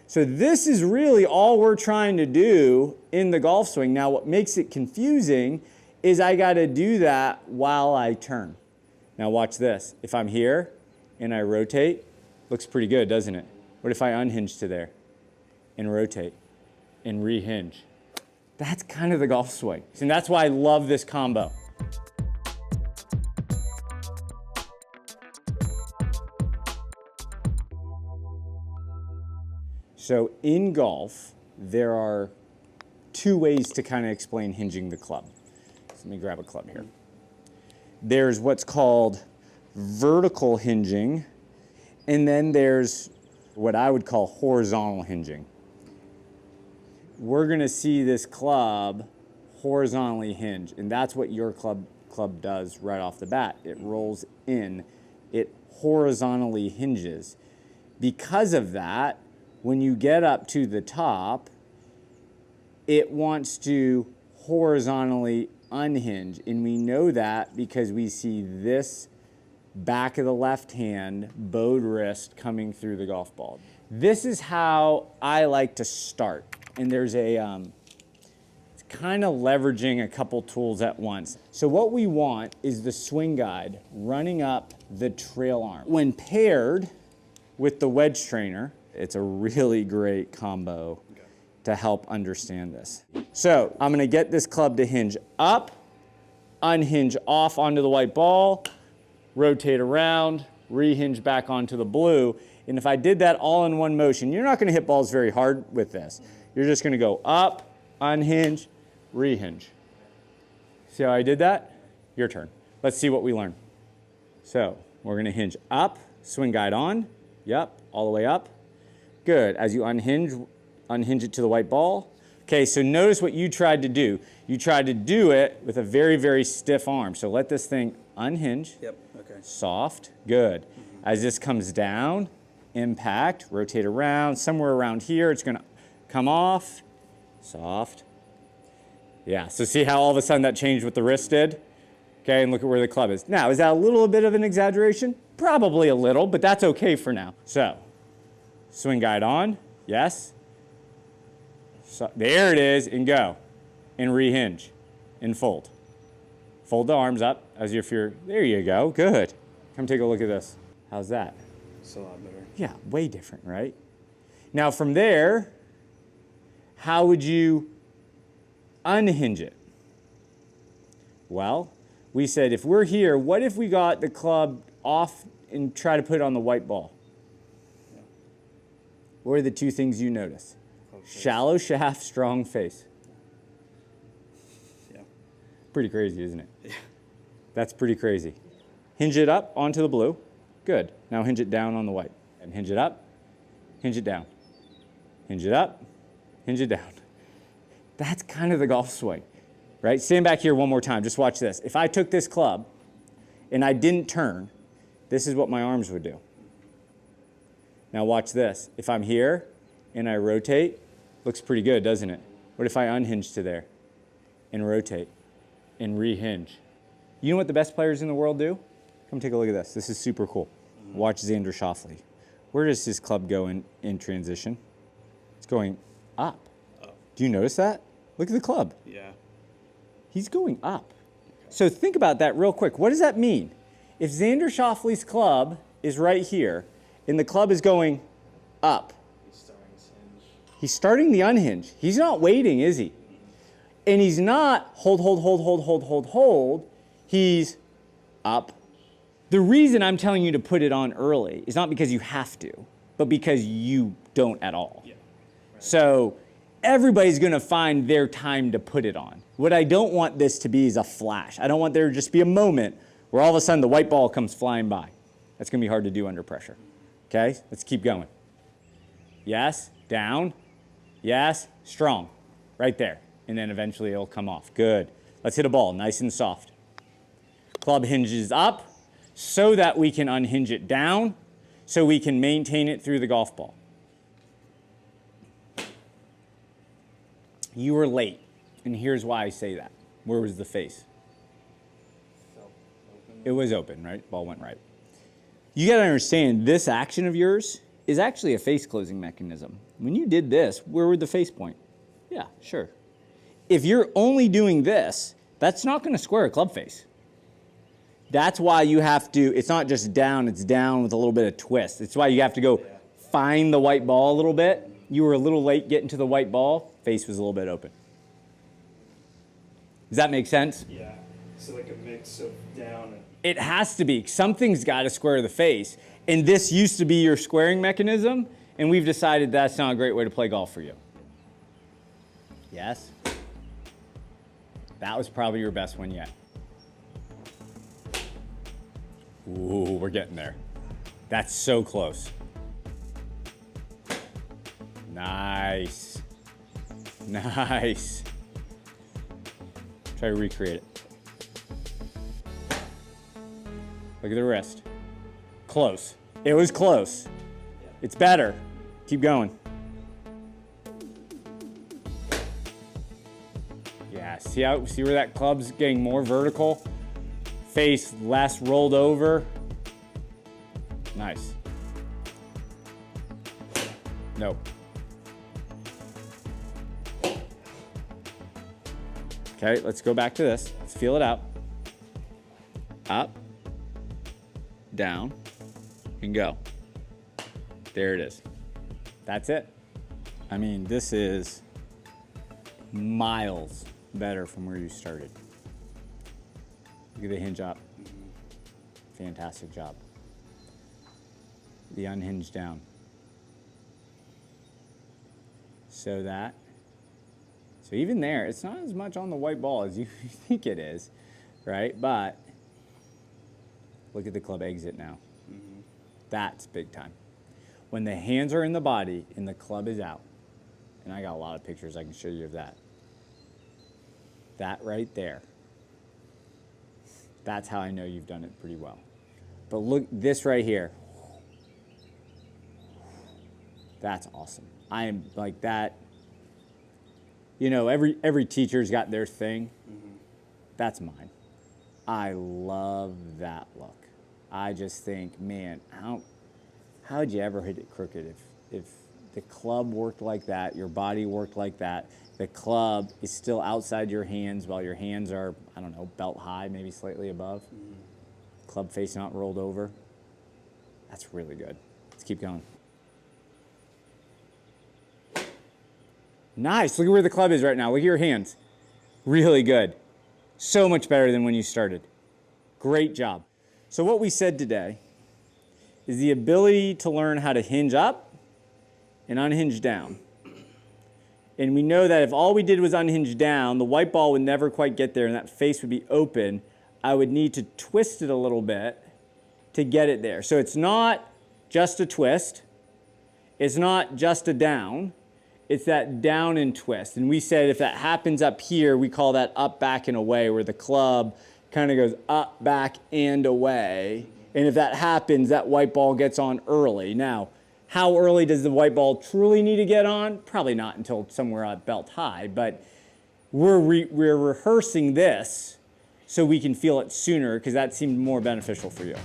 So this is really all we're trying to do in the golf swing. Now what makes it confusing is I got to do that while I turn. Now watch this. If I'm here and I rotate, looks pretty good, doesn't it? What if I unhinge to there and rotate and rehinge? That's kind of the golf swing. And that's why I love this combo. So in golf, there are two ways to kind of explain hinging the club. So let me grab a club here. There's what's called vertical hinging, and then there's what I would call horizontal hinging. We're gonna see this club horizontally hinge, and that's what your club does right off the bat. It rolls in, it horizontally hinges. Because of that, when you get up to the top, it wants to horizontally unhinge. And we know that because we see this back of the left hand bowed wrist coming through the golf ball. This is how I like to start. And there's it's kind of leveraging a couple tools at once. So what we want is the swing guide running up the trail arm. When paired with the wedge trainer, it's a really great combo to help understand this. So I'm gonna get this club to hinge up, unhinge off onto the white ball, rotate around, rehinge back onto the blue. And if I did that all in one motion, you're not gonna hit balls very hard with this. You're just gonna go up, unhinge, rehinge. See how I did that? Your turn. Let's see what we learn. So we're gonna hinge up, swing guide on, yep, all the way up. Good, as you unhinge it to the white ball. Okay, so notice what you tried to do. You tried to do it with a very, very stiff arm. So let this thing unhinge. Yep, okay. Soft, good. As this comes down, impact, rotate around, somewhere around here, it's gonna come off, soft. Yeah, so see how all of a sudden that changed what the wrist did? Okay, and look at where the club is. Now, is that a little bit of an exaggeration? Probably a little, but that's okay for now. So, swing guide on, yes. So, there it is, and go. And rehinge, and fold. Fold the arms up as if you're, there you go, good. Come take a look at this. How's that? It's a lot better. Yeah, way different, right? Now from there, how would you unhinge it? Well, we said if we're here, what if we got the club off and try to put it on the white ball? Yeah. What are the two things you notice? Shallow shaft, strong face. Yeah. Pretty crazy, isn't it? Yeah. That's pretty crazy. Hinge it up onto the blue. Good. Now hinge it down on the white. And hinge it up, hinge it down. Hinge it up, hinge it down. That's kind of the golf swing, right? Stand back here one more time. Just watch this. If I took this club and I didn't turn, this is what my arms would do. Now watch this. If I'm here and I rotate, looks pretty good, doesn't it? What if I unhinge to there and rotate and rehinge? You know what the best players in the world do? Come take a look at this. This is super cool. Watch Xander Schauffele. Where does his club go in transition? It's going up. Do you notice that? Look at the club. Yeah. He's going up. So think about that real quick. What does that mean? If Xander Schauffele's club is right here and the club is going up, he's starting the unhinge. He's not waiting, is he? And he's not hold. He's up. The reason I'm telling you to put it on early is not because you have to, but because you don't at all. Yeah. Right. So everybody's gonna find their time to put it on. What I don't want this to be is a flash. I don't want there to just be a moment where all of a sudden the white ball comes flying by. That's gonna be hard to do under pressure. Okay, let's keep going. Yes, down. Yes, strong. Right there. And then eventually it'll come off. Good. Let's hit a ball, nice and soft. Club hinges up so that we can unhinge it down, so we can maintain it through the golf ball. You were late, and here's why I say that. Where was the face? It was open, right? Ball went right. You gotta understand, this action of yours is actually a face closing mechanism. When you did this, where would the face point? Yeah, sure. If you're only doing this, that's not going to square a club face. That's why you have to, it's not just down, it's down with a little bit of twist. It's why you have to go find the white ball a little bit. You were a little late getting to the white ball, face was a little bit open. Does that make sense? Yeah. So like a mix of down and. It has to be. Something's got to square the face. And this used to be your squaring mechanism, and we've decided that's not a great way to play golf for you. Yes? That was probably your best one yet. Ooh, we're getting there. That's so close. Nice. Nice. Try to recreate it. Look at the wrist. Close. It was close. It's better. Keep going. Yeah, see where that club's getting more vertical? Face less rolled over. Nice. Nope. Okay, let's go back to this. Let's feel it out. Up, down, and go. There it is. That's it. I mean, this is miles better from where you started. Look at the hinge up. Fantastic job. The unhinged down. So even there, it's not as much on the white ball as you think it is, right? But look at the club exit now. That's big time. When the hands are in the body and the club is out, and I got a lot of pictures I can show you of that. That right there. That's how I know you've done it pretty well. But look, this right here. That's awesome. I am like that. You know, every teacher's got their thing. That's mine. I love that look. I just think, man, how'd you ever hit it crooked if the club worked like that, your body worked like that, the club is still outside your hands while your hands are, I don't know, belt high, maybe slightly above. Club face not rolled over. That's really good. Let's keep going. Nice. Look at where the club is right now. Look at your hands. Really good. So much better than when you started. Great job. So what we said today is the ability to learn how to hinge up and unhinge down. And we know that if all we did was unhinge down, the white ball would never quite get there and that face would be open. I would need to twist it a little bit to get it there. So it's not just a twist. It's not just a down. It's that down and twist. And we said if that happens up here, we call that up, back, and away, where the club kind of goes up, back, and away. And if that happens, that white ball gets on early. Now, how early does the white ball truly need to get on? Probably not until somewhere at belt high, but we're rehearsing this so we can feel it sooner because that seemed more beneficial for you.